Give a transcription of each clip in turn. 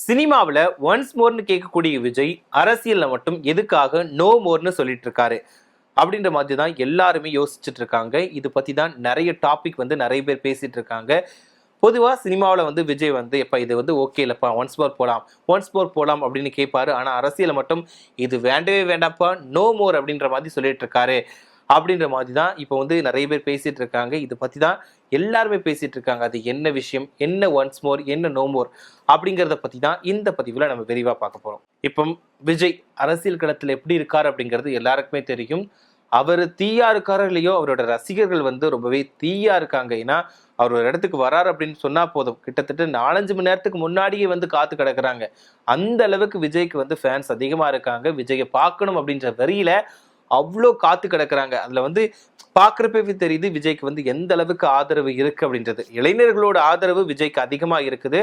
சினிமாவில் ஒன்ஸ் மோர்னு கேட்கக்கூடிய விஜய் அரசியல்ல மட்டும் எதுக்காக நோ மோர்னு சொல்லிட்டு இருக்காரு அப்படின்ற மாதிரி தான் எல்லாருமே யோசிச்சுட்டு இருக்காங்க. இது பத்தி தான் நிறைய டாபிக் நிறைய பேர் பேசிட்டு இருக்காங்க. பொதுவாக சினிமாவில் விஜய் எப்போ இது ஓகே இல்லைப்பா, ஒன்ஸ் மோர் போகலாம் அப்படின்னு கேட்பாரு. ஆனால் அரசியலை மட்டும் இது வேண்டவே வேண்டாம்ப்பா, நோ மோர் அப்படின்ற மாதிரி சொல்லிட்டு இருக்காரு அப்படின்ற மாதிரி தான் இப்போ நிறைய பேர் பேசிட்டு இருக்காங்க. இது பற்றி தான் எல்லாருமே பேசிட்டு இருக்காங்க. அது என்ன விஷயம், என்ன ஒன்ஸ் மோர், என்ன நோ மோர் அப்படிங்கிறத பற்றி தான் இந்த பதிவில் நம்ம விரிவாக பார்க்க போகிறோம். இப்போ விஜய் அரசியல் களத்தில் எப்படி இருக்கார் அப்படிங்கிறது எல்லாருக்குமே தெரியும். அவர் தீயா இருக்காரோ இல்லையோ, அவரோட ரசிகர்கள் ரொம்பவே தீயா இருக்காங்க. ஏன்னா அவர் ஒரு இடத்துக்கு வராரு அப்படின்னு சொன்னா போதும், கிட்டத்தட்ட 4-5 மணி நேரத்துக்கு முன்னாடியே காத்து கிடக்குறாங்க. அந்த அளவுக்கு விஜய்க்கு ஃபேன்ஸ் அதிகமா இருக்காங்க. விஜயை பார்க்கணும் அப்படின்ற வரியில அவ்வளோ காத்து கிடக்குறாங்க. அதுல பார்க்குறப்பவே தெரியுது விஜய்க்கு எந்த அளவுக்கு ஆதரவு இருக்கு அப்படின்றது. இளைஞர்களோட ஆதரவு விஜய்க்கு அதிகமா இருக்குது.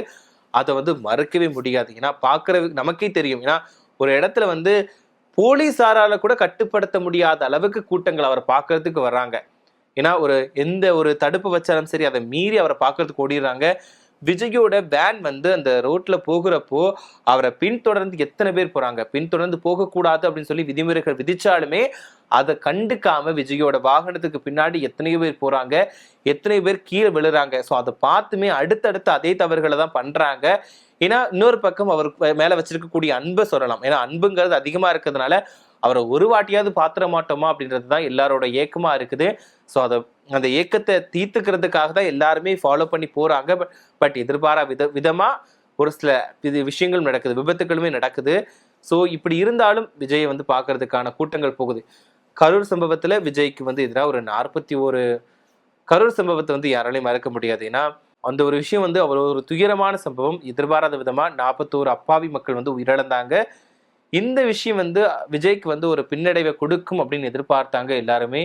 அதை மறுக்கவே முடியாது. ஏன்னா பார்க்குற நமக்கே தெரியும். ஏன்னா ஒரு இடத்துல போலீஸாரால கூட கட்டுப்படுத்த முடியாத அளவுக்கு கூட்டங்கள் அவரை பார்க்கறதுக்கு வர்றாங்க. ஏன்னா எந்த ஒரு தடுப்பு வச்சாலும் சரி, அதை மீறி அவரை பார்க்கறதுக்கு ஓடிடுறாங்க. விஜயோட வேன் அந்த ரோட்ல போகிறப்போ அவரை பின்தொடர்ந்து எத்தனை பேர் போறாங்க. பின்தொடர்ந்து போகக்கூடாது அப்படின்னு சொல்லி விதிமுறைகள் விதிச்சாலுமே அதை கண்டுக்காம விஜயோட வாகனத்துக்கு பின்னாடி எத்தனையோ பேர் போறாங்க, எத்தனையோ பேர் கீழே விழுறாங்க. ஸோ அதை பார்த்துமே அடுத்தடுத்து அதே தவறுகளை தான் பண்றாங்க. ஏன்னா இன்னொரு பக்கம் அவர் மேல வச்சிருக்கக்கூடிய அன்பை சொல்லலாம். ஏன்னா அன்புங்கிறது அதிகமா இருக்கிறதுனால அவரை ஒரு வாட்டியாவது பாத்திர மாட்டோமா அப்படின்றது தான் எல்லாரோட ஏக்கமா இருக்குது. ஸோ அந்த ஏக்கத்தை தீர்த்துக்கிறதுக்காக தான் எல்லாருமே ஃபாலோ பண்ணி போறாங்க. பட் எதிர்பாரா விதமா ஒரு சில விஷயங்களும் நடக்குது, விபத்துகளுமே நடக்குது. ஸோ இப்படி இருந்தாலும் விஜயை பார்க்கறதுக்கான கூட்டங்கள் போகுது. கரூர் சம்பவத்துல விஜய்க்கு எதிராக ஒரு 41 கரூர் சம்பவத்தை யாராலையும் மறக்க முடியாது. ஏன்னா அந்த ஒரு விஷயம் அவ்வளோ ஒரு துயரமான சம்பவம். எதிர்பாராத விதமா 41 அப்பாவி மக்கள் உயிரிழந்தாங்க. இந்த விஷயம் விஜய்க்கு ஒரு பின்னடைவை கொடுக்கும் அப்படின்னு எதிர்பார்த்தாங்க எல்லாருமே.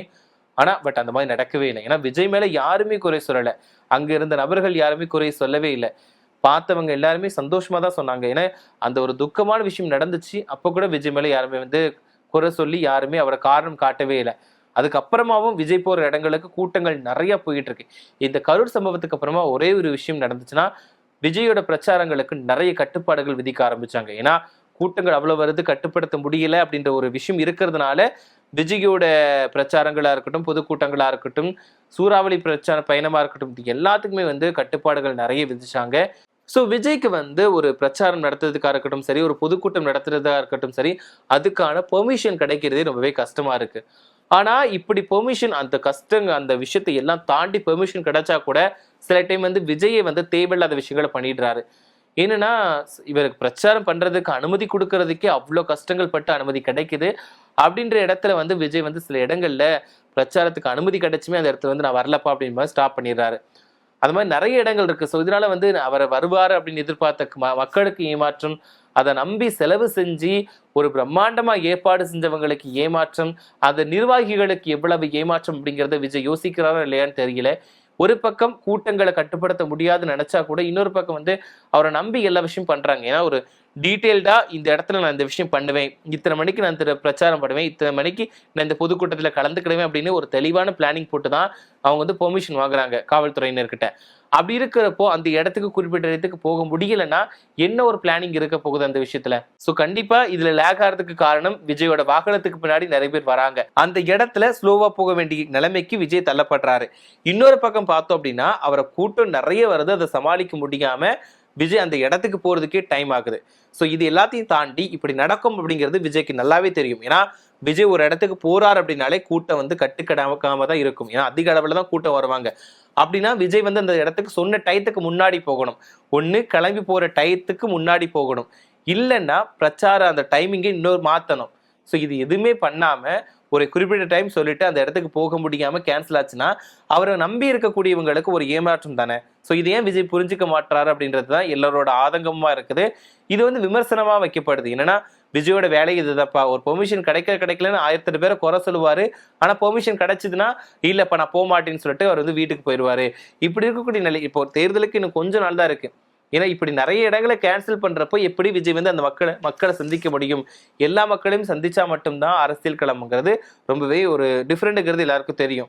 பட் அந்த மாதிரி நடக்கவே இல்லை. ஏன்னா விஜய் மேல யாருமே குறை சொல்லலை. அங்க இருந்த நபர்கள் யாருமே குறை சொல்லவே இல்லை. பார்த்தவங்க எல்லாருமே சந்தோஷமா தான் சொன்னாங்க. ஏன்னா அந்த ஒரு துக்கமான விஷயம் நடந்துச்சு. அப்போ கூட விஜய் மேல யாருமே குறை சொல்லி யாருமே அவரை காரணம் காட்டவே இல்லை. அதுக்கப்புறமாவும் விஜய் போற இடங்களுக்கு கூட்டங்கள் நிறைய போயிட்டு இருக்கு. இந்த கரூர் சம்பவத்துக்கு அப்புறமா ஒரே ஒரு விஷயம் நடந்துச்சுன்னா, விஜயோட பிரச்சாரங்களுக்கு நிறைய கட்டுப்பாடுகள் விதிக்க ஆரம்பிச்சாங்க. ஏன்னா கூட்டங்கள் அவ்வளவு வருது, கட்டுப்படுத்த முடியல அப்படின்ற ஒரு விஷயம் இருக்கிறதுனால விஜயோட பிரச்சாரங்களா இருக்கட்டும், பொதுக்கூட்டங்களா இருக்கட்டும், சூறாவளி பிரச்சார பயணமா இருக்கட்டும், இது எல்லாத்துக்குமே கட்டுப்பாடுகள் நிறைய விதிச்சாங்க. ஸோ விஜய்க்கு ஒரு பிரச்சாரம் நடத்துறதுக்காக இருக்கட்டும் சரி, ஒரு பொதுக்கூட்டம் நடத்துறதா இருக்கட்டும் சரி, அதுக்கான பெர்மிஷன் கிடைக்கிறதே ரொம்பவே கஷ்டமா இருக்கு. ஆனா இப்படி பெர்மிஷன், அந்த அந்த விஷயத்தை எல்லாம் தாண்டி பெர்மிஷன் கிடைச்சா கூட சில டைம் விஜயை தேவையில்லாத விஷயங்களை பண்ணிடுறாரு. என்னன்னா இவருக்கு பிரச்சாரம் பண்றதுக்கு அனுமதி கொடுக்கறதுக்கே அவ்வளோ கஷ்டங்கள் பட்டு அனுமதி கிடைக்குது. அப்படின்ற இடத்துல விஜய் சில இடங்கள்ல பிரச்சாரத்துக்கு அனுமதி கிடைச்சுமே அந்த இடத்துல நான் வரலப்பா அப்படின்னு மாதிரி ஸ்டாப் பண்ணிடுறாரு. அது மாதிரி நிறைய இடங்கள் இருக்கு. ஸோ இதனால அவரை வருவாரு அப்படின்னு எதிர்பார்த்த மக்களுக்கு ஏமாற்றம், அதை நம்பி செலவு செஞ்சு ஒரு பிரம்மாண்டமா ஏற்பாடு செஞ்சவங்களுக்கு ஏமாற்றம், அந்த நிர்வாகிகளுக்கு எவ்வளவு ஏமாற்றம் அப்படிங்கிறத விஜய் யோசிக்கிறாரா இல்லையான்னு தெரியல. ஒரு பக்கம் கூட்டங்களை கட்டுப்படுத்த முடியாதுன்னு நினைச்சா கூட இன்னொரு பக்கம் அவரை நம்பி எல்லா விஷயம் பண்றாங்க. ஏன்னா ஒரு டீட்டெயில்டா இந்த இடத்துல நான் இந்த விஷயம் பண்ணுவேன், இத்தனை மணிக்கு நான் இந்த பிரச்சாரம் பண்ணுவேன், இத்தனை மணிக்கு நான் இந்த பொதுக்கூட்டத்துல கலந்துக்கிடுவேன் அப்படின்னு ஒரு தெளிவான பிளானிங் போட்டு தான் அவங்க பெர்மிஷன் வாங்குறாங்க காவல்துறையினர்கிட்ட. அப்படி இருக்கிறப்போ அந்த இடத்துக்கு குறிப்பிட்ட இடத்துக்கு போக முடியலன்னா என்ன ஒரு பிளானிங் இருக்க போகுது அந்த விஷயத்துல. சோ கண்டிப்பா இதுல லேக் ஆகிறதுக்கு காரணம் விஜயோட வாகனத்துக்கு பின்னாடி நிறைய பேர் வராங்க. அந்த இடத்துல ஸ்லோவா போக வேண்டிய நிலைமைக்கு விஜய் தள்ளப்படுறாரு. இன்னொரு பக்கம் பார்த்தோம் அப்படின்னா அவரை கூட்டம் நிறைய வருது, அதை சமாளிக்க முடியாம விஜய் அந்த இடத்துக்கு போறதுக்கே டைம் ஆகுது. ஸோ இது எல்லாத்தையும் தாண்டி இப்படி நடக்கும் அப்படிங்கிறது விஜய்க்கு நல்லாவே தெரியும். ஏன்னா விஜய் ஒரு இடத்துக்கு போறாரு அப்படின்னாலே கூட்டம் கட்டுக்கடாம தான் இருக்கும். ஏன்னா அதிக அளவுல தான் கூட்டம் வருவாங்க. அப்படின்னா விஜய் அந்த இடத்துக்கு சொன்ன டயத்துக்கு முன்னாடி போகணும். ஒண்ணு கிளம்பி போற டயத்துக்கு முன்னாடி போகணும், இல்லைன்னா பிரச்சார அந்த டைமிங்கை இன்னொரு மாத்தணும். ஸோ இது எதுவுமே பண்ணாம ஒரு குறிப்பிட்ட டைம் சொல்லிட்டு அந்த இடத்துக்கு போக முடியாம கேன்சல் ஆச்சுன்னா அவரை நம்பி இருக்கக்கூடியவங்களுக்கு ஒரு ஏமாற்றம் தானே. ஸோ இது ஏன் விஜய் புரிஞ்சுக்க மாட்டாரு அப்படின்றது தான் எல்லாரோட ஆதங்கமா இருக்குது. இது விமர்சனமா வைக்கப்படுது. என்னன்னா விஜயோட வேலை இதுதான்ப்பா, ஒரு பெர்மிஷன் கிடைக்கலன்னு 1008 பேரை குறை சொல்லுவாரு. ஆனா பெர்மிஷன் கிடைச்சதுன்னா இல்லப்பா நான் போக மாட்டேன்னு சொல்லிட்டு அவர் வீட்டுக்கு போயிடுவாரு. இப்படி இருக்கக்கூடிய நிலை. இப்போ தேர்தலுக்கு இன்னும் கொஞ்சம் நாள் தான் இருக்கு. ஏன்னா இப்படி நிறைய இடங்களை கேன்சல் பண்றப்போ எப்படி விஜய் அந்த மக்களை சந்திக்க முடியும்? எல்லா மக்களையும் சந்திச்சா மட்டும்தான் அரசியல் களம்ங்கிறது ரொம்பவே ஒரு டிஃப்ரெண்ட்ங்கிறது எல்லாருக்கும் தெரியும்.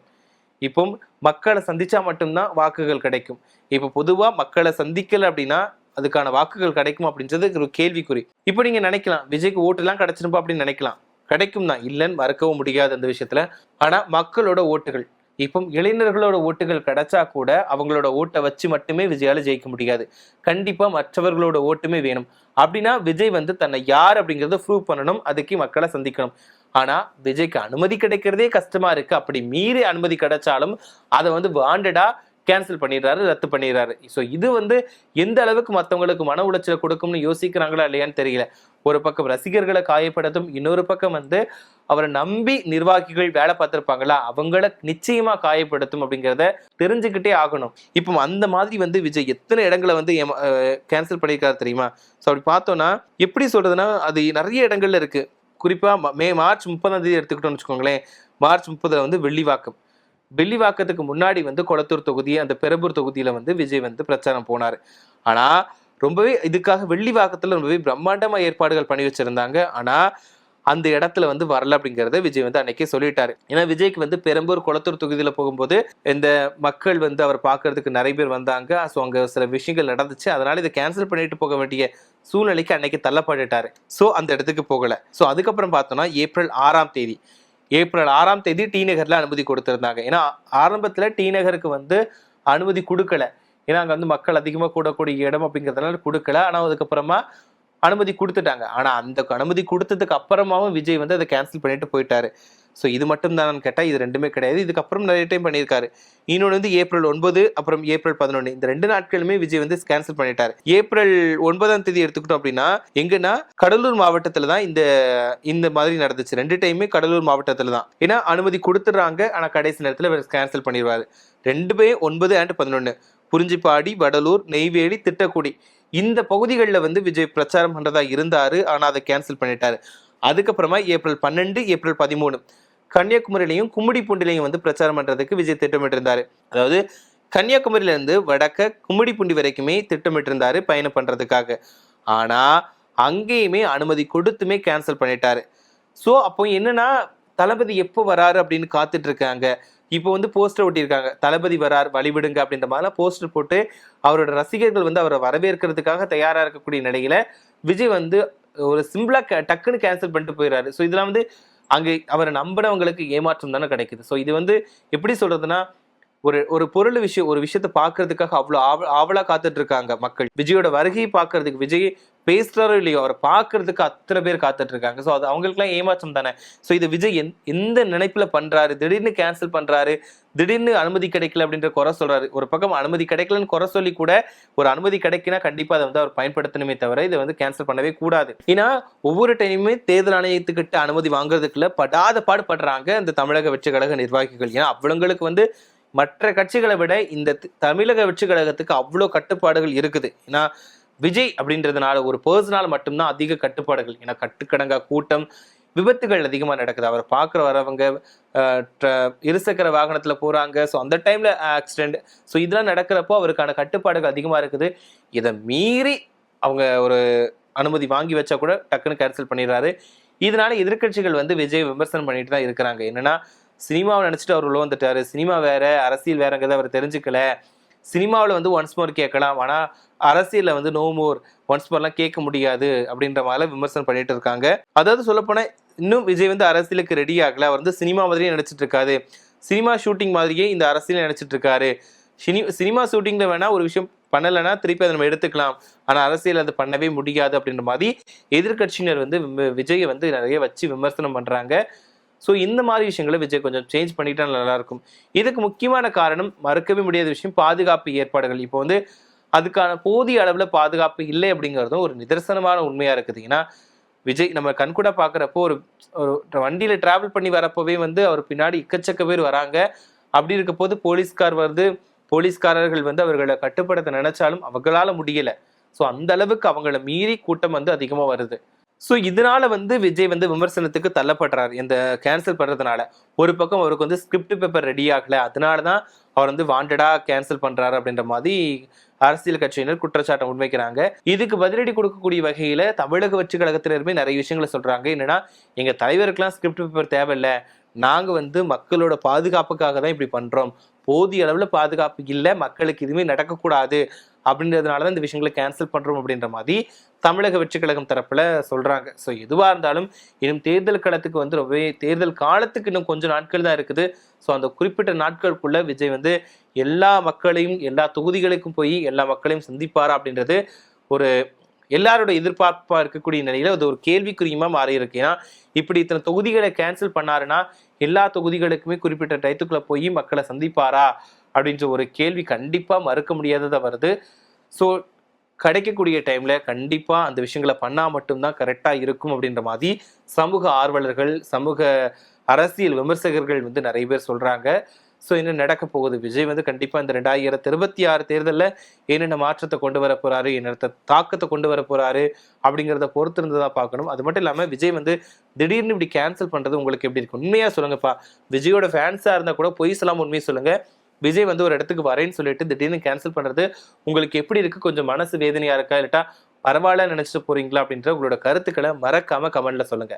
இப்போ மக்களை சந்திச்சா மட்டும்தான் வாக்குகள் கிடைக்கும். இப்போ பொதுவா மக்களை சந்திக்கல அப்படின்னா அதுக்கான வாக்குகள் கிடைக்குமா அப்படின்றது ஒரு கேள்விக்குறி. இப்போ நீங்க நினைக்கலாம் விஜய்க்கு ஓட்டு எல்லாம் கிடைச்சிருப்பா அப்படின்னு நினைக்கலாம். கிடைக்கும் தான், இல்லைன்னு மறக்கவும் முடியாது அந்த விஷயத்துல. ஆனா மக்களோட ஓட்டுகள், இப்போ இளைஞர்களோட ஓட்டுகள் கிடைச்சா கூட அவங்களோட ஓட்டை வச்சு மட்டுமே விஜயால ஜெயிக்க முடியாது. கண்டிப்பா மற்றவர்களோட ஓட்டுமே வேணும். அப்படின்னா விஜய் வந்து தன்னை யார் அப்படிங்கறத ப்ரூவ் பண்ணணும், அதுக்கு மக்களை சந்திக்கணும். ஆனா விஜய்க்கு அனுமதி கிடைக்கிறதே கஷ்டமா இருக்கு. அப்படி மீறி அனுமதி கிடைச்சாலும் அதை வந்து வாண்டடா கேன்சல் பண்ணிடுறாரு, ரத்து பண்ணிடுறாரு. ஸோ இது வந்து எந்த அளவுக்கு மற்றவங்களுக்கு மன உளைச்சலை கொடுக்கும்னு யோசிக்கிறாங்களா இல்லையான்னு தெரியல. ஒரு பக்கம் ரசிகர்களை காயப்படுத்தும், இன்னொரு பக்கம் வந்து அவரை நம்பி நிர்வாகிகள் வேலை பார்த்திருப்பாங்களா அவங்கள நிச்சயமா காயப்படுத்தும் அப்படிங்கிறத தெரிஞ்சுக்கிட்டே ஆகணும். இப்போ அந்த மாதிரி வந்து விஜய் எத்தனை இடங்களை வந்து கேன்சல் பண்ணியிருக்காரு தெரியுமா? ஸோ அப்படி பார்த்தோம்னா எப்படி சொல்றதுன்னா அது நிறைய இடங்கள்ல இருக்கு. குறிப்பா மார்ச் 30 எடுத்துக்கிட்டோம்னு வச்சுக்கோங்களேன். மார்ச் 30 வந்து வெள்ளிவாக்கத்துக்கு முன்னாடி வந்து கொளத்தூர் தொகுதி, அந்த பெரம்பூர் தொகுதியில வந்து விஜய் வந்து பிரச்சாரம் போனாரு. ஆனா ரொம்பவே இதுக்காக வெள்ளிவாக்கத்துல ரொம்பவே பிரம்மாண்டமா ஏற்பாடுகள் பண்ணி வச்சிருந்தாங்க. ஆனா அந்த இடத்துல வந்து வரல அப்படிங்கறத விஜய் வந்து அன்னைக்கே சொல்லிட்டாரு. ஏன்னா விஜய்க்கு வந்து பெரம்பூர் கொளத்தூர் தொகுதியில போகும்போது இந்த மக்கள் வந்து அவர் பார்க்கறதுக்கு நிறைய பேர் வந்தாங்க. ஸோ அங்க சில விஷயங்கள் நடந்துச்சு. அதனால இதை கேன்சல் பண்ணிட்டு போக வேண்டிய சூழ்நிலைக்கு அன்னைக்கு தள்ளப்பட்டுட்டாரு. ஸோ அந்த இடத்துக்கு போகல. ஸோ அதுக்கப்புறம் பார்த்தோம்னா ஏப்ரல் 6 டி நகர்ல அனுமதி கொடுத்திருந்தாங்க. ஏன்னா ஆரம்பத்துல டி நகருக்கு வந்து அனுமதி கொடுக்கல. ஏன்னா அங்க வந்து மக்கள் அதிகமா கூடக்கூடிய இடம் அப்படிங்கிறதுனால கொடுக்கல. ஆனா அதுக்கப்புறமா அனுமதி கொடுத்துட்டாங்க. ஆனா அந்த அனுமதி கொடுத்ததுக்கு அப்புறமாவும் விஜய் வந்து அதை கேன்சல் பண்ணிட்டு போயிட்டாரு. ஸோ இது மட்டும் தான் கேட்டா இது ரெண்டுமே கிடையாது. இதுக்கப்புறம் நிறைய டைம் பண்ணியிருக்காரு. இன்னொன்று வந்து ஏப்ரல் 9 அப்புறம் ஏப்ரல் 11 இந்த 2 நாட்களுமே விஜய் வந்து கேன்சல் பண்ணிட்டாரு. ஏப்ரல் 9 எடுத்துக்கிட்டோம் அப்படின்னா எங்கன்னா கடலூர் மாவட்டத்துல தான் இந்த மாதிரி நடந்துச்சு. 2 டைமே கடலூர் மாவட்டத்துல தான். ஏன்னா அனுமதி கொடுத்துடுறாங்க, ஆனா கடைசி நேரத்துல கேன்சல் பண்ணிடுவாரு. 2 9 and 11 குறிஞ்சிப்பாடி, வடலூர், நெய்வேலி, திட்டக்குடி இந்த பகுதிகளில் வந்து விஜய் பிரச்சாரம் பண்றதா இருந்தாரு. ஆனா அதை கேன்சல் பண்ணிட்டாரு. அதுக்கப்புறமா ஏப்ரல் 12 ஏப்ரல் 13 கன்னியாகுமரியிலையும் கும்மிடிப்பூண்டிலையும் வந்து பிரச்சாரம் பண்றதுக்கு விஜய் திட்டமிட்டு இருந்தாரு. அதாவது கன்னியாகுமரியில இருந்து வடக்க கும்மிடிப்பூண்டி வரைக்குமே திட்டமிட்டு இருந்தாரு பயணம் பண்றதுக்காக. ஆனா அங்கேயுமே அனுமதி கொடுத்துமே கேன்சல் பண்ணிட்டாரு. ஸோ அப்போ என்னன்னா தளபதி எப்போ வராரு அப்படின்னு காத்துட்டு இருக்காங்க. இப்போ வந்து போஸ்டர் ஒட்டியிருக்காங்க, தளபதி வரார் வழிவிடுங்க அப்படின்ற மாதிரிலாம் போஸ்டர் போட்டு அவரோட ரசிகர்கள் வந்து அவரை வரவேற்கிறதுக்காக தயாரா இருக்கக்கூடிய நிலையில விஜய் வந்து ஒரு சிம்பிளா டக்குன்னு கேன்சல் பண்ணிட்டு போயிடுறாரு. ஸோ இதெல்லாம் வந்து அங்கே அவரை நம்பினவங்களுக்கு ஏமாற்றம் தானே கிடைக்குது. ஸோ இது வந்து எப்படி சொல்றதுன்னா ஒரு ஒரு விஷயத்தை பார்க்கறதுக்காக அவ்வளோ ஆவலா காத்துட்டு இருக்காங்க மக்கள். விஜயோட வருகையை பார்க்கறதுக்கு, விஜய் பேசுறாரோ இல்லையோ அவரை பார்க்கறதுக்கு அத்தனை பேர் காத்துட்டு இருக்காங்க. ஸோ அது அவங்களுக்குலாம் ஏமாற்றம் தானே. ஸோ இது விஜய் எந்த நினைப்புல பண்றாரு, திடீர்னு கேன்சல் பண்றாரு, திடீர்னு அனுமதி கிடைக்கல அப்படின்ற குறை சொல்றாரு. ஒரு பக்கம் அனுமதி கிடைக்கலன்னு குறை சொல்லி கூட ஒரு அனுமதி கிடைக்கினா கண்டிப்பா அதை வந்து அவர் பயன்படுத்தணுமே தவிர இதை வந்து கேன்சல் பண்ணவே கூடாது. ஏன்னா ஒவ்வொரு டைமுமே தேர்தல் ஆணையத்துக்கிட்ட அனுமதி வாங்குறதுக்குள்ள படாத பாடுபடுறாங்க இந்த தமிழக வெற்றி கழக நிர்வாகிகள். ஏன்னா அவங்களுக்கு வந்து மற்ற கட்சிகளை விட இந்த தமிழக வெற்றி கழகத்துக்கு அவ்வளோ கட்டுப்பாடுகள் இருக்குது. ஏன்னா விஜய் அப்படின்றதுனால ஒரு பர்சனால் மட்டும்தான் அதிக கட்டுப்பாடுகள். ஏன்னா கட்டுக்கடங்கா கூட்டம், விபத்துகள் அதிகமா நடக்குது. அவர் பார்க்குற வரவங்க இருசக்கர வாகனத்துல போறாங்க. ஸோ அந்த டைம்ல ஆக்சிடென்ட். ஸோ இதெல்லாம் நடக்கிறப்போ அவருக்கான கட்டுப்பாடுகள் அதிகமா இருக்குது. இதை மீறி அவங்க ஒரு அனுமதி வாங்கி வச்சா கூட டக்குன்னு கேன்சல் பண்ணிடுறாரு. இதனால எதிர்கட்சிகள் வந்து விஜய் விமர்சனம் பண்ணிட்டு தான் இருக்கிறாங்க. என்னன்னா சினிமாவை நினைச்சிட்டு அவர் உள்ள வந்துட்டாரு, சினிமா வேற அரசியல் வேறங்கிறத அவர் தெரிஞ்சுக்கல. சினிமாவில் வந்து ஒன்ஸ் மோர் கேட்கலாம், ஆனா அரசியல்ல வந்து நோ மோர் ஒன்ஸ் மோர்லாம் கேட்க முடியாது அப்படின்ற மாதிரி விமர்சனம் பண்ணிட்டு இருக்காங்க. அதாவது சொல்லப்போனா இன்னும் விஜய் வந்து அரசியலுக்கு ரெடி ஆகல. அவர் வந்து சினிமா மாதிரியே நினைச்சிட்டு இருக்காரு, சினிமா ஷூட்டிங் மாதிரியே இந்த அரசியல் நினைச்சிட்டு இருக்காரு. சினிமா ஷூட்டிங்ல வேணா ஒரு விஷயம் பண்ணலைன்னா திருப்பி அதை நம்ம எடுத்துக்கலாம், ஆனா அரசியல் அது பண்ணவே முடியாது அப்படின்ற மாதிரி எதிர்கட்சியினர் வந்து விஜயை வந்து நிறைய வச்சு விமர்சனம் பண்றாங்க. ஸோ இந்த மாதிரி விஷயங்களை விஜய் கொஞ்சம் சேஞ்ச் பண்ணிட்டா நல்லா இருக்கும். இதுக்கு முக்கியமான காரணம் மறுக்கவே முடியாத விஷயம் பாதுகாப்பு ஏற்பாடுகள். இப்போ வந்து அதுக்கான போதிய அளவுல பாதுகாப்பு இல்லை அப்படிங்கிறதும் ஒரு நிதர்சனமான உண்மையா இருக்குது. ஏன்னா விஜய் நம்ம கண்கூட பாக்குறப்போ ஒரு வண்டியில டிராவல் பண்ணி வரப்போவே வந்து அவர் பின்னாடி எக்கச்சக்க பேர் வராங்க. அப்படி இருக்க போது போலீஸ்காரர்கள் வந்து அவர்களை கட்டுப்படுத்த நினைச்சாலும் அவங்களால முடியல. ஸோ அந்த அளவுக்கு அவங்கள மீறி கூட்டம் வந்து அதிகமா வருது. ஸோ இதனால வந்து விஜய் வந்து விமர்சனத்துக்கு தள்ளப்படுறாரு இந்த கேன்சல் பண்றதுனால. ஒரு பக்கம் அவருக்கு வந்து ஸ்கிரிப்ட் பேப்பர் ரெடி ஆகல, அதனாலதான் அவர் வந்து வாண்டடா கேன்சல் பண்றாரு அப்படின்ற மாதிரி அரசியல் கட்சியினர் குற்றச்சாட்டை முன்வைக்கிறாங்க. இதுக்கு பதிலடி கொடுக்கக்கூடிய வகையில தமிழக வெற்றி கழகத்தினருமே நிறைய விஷயங்களை சொல்றாங்க. என்னன்னா எங்க தலைவருக்கெல்லாம் ஸ்கிரிப்ட் பேப்பர் தேவையில்லை, நாங்க வந்து மக்களோட பாதுகாப்புக்காக தான் இப்படி பண்றோம், போதிய அளவுல பாதுகாப்பு இல்லை, மக்களுக்கு எதுவுமே நடக்கக்கூடாது அப்படின்றதுனாலதான் இந்த விஷயங்களை கேன்சல் பண்றோம் அப்படின்ற மாதிரி தமிழக வெற்றி கழகம் தரப்புல சொல்றாங்க. ஸோ எதுவா இருந்தாலும் இன்னும் தேர்தல் களத்துக்கு வந்து ரொம்பவே தேர்தல் காலத்துக்கு இன்னும் கொஞ்சம் நாட்கள் தான் இருக்குது. ஸோ அந்த குறிப்பிட்ட நாட்களுக்குள்ள விஜய் வந்து எல்லா மக்களையும் எல்லா தொகுதிகளுக்கும் போய் எல்லா மக்களையும் சந்திப்பாரா அப்படின்றது ஒரு எல்லாரோட எதிர்பார்ப்பா இருக்கக்கூடிய நிலையில அது ஒரு கேள்விக்குறியுமா மாறி இருக்கு. ஏன்னா இப்படி இத்தனை தொகுதிகளை கேன்சல் பண்ணாருன்னா எல்லா தொகுதிகளுக்குமே குறிப்பிட்ட டயத்துக்குள்ள போய் மக்களை சந்திப்பாரா அப்படின்ற ஒரு கேள்வி கண்டிப்பா மறுக்க முடியாததா வருது. ஸோ கிடைக்கக்கூடிய டைம்ல கண்டிப்பா அந்த விஷயங்களை பண்ணா மட்டும்தான் கரெக்டா இருக்கும் அப்படின்ற மாதிரி சமூக ஆர்வலர்கள், சமூக அரசியல் விமர்சகர்கள் வந்து நிறைய பேர் சொல்றாங்க. ஸோ என்ன நடக்க போகுது, விஜய் வந்து கண்டிப்பா இந்த 2026 தேர்தலில் என்னென்ன மாற்றத்தை கொண்டு வர போறாரு, என்னென்ன தாக்கத்தை கொண்டு வர போறாரு அப்படிங்கிறத பொறுத்து இருந்துதான் பார்க்கணும். அது மட்டும் இல்லாம விஜய் வந்து திடீர்னு இப்படி கேன்சல் பண்றது உங்களுக்கு எப்படி இருக்கு? உண்மையா சொல்லுங்கப்பா. விஜயோட ஃபேன்ஸா இருந்தா கூட பொய் சொல்லாம உண்மையை சொல்லுங்க. விஜய் வந்து ஒரு இடத்துக்கு வரேன்னு சொல்லிட்டு திடீர்னு கேன்சல் பண்றது உங்களுக்கு எப்படி இருக்கு? கொஞ்சம் மனசு வேதனையா இருக்கா, இல்லாட்டா பரவாயில்ல நினைச்சிட்டு போறீங்களா அப்படின்ற உங்களோட கருத்துக்களை மறக்காம கமெண்ட்ல சொல்லுங்க.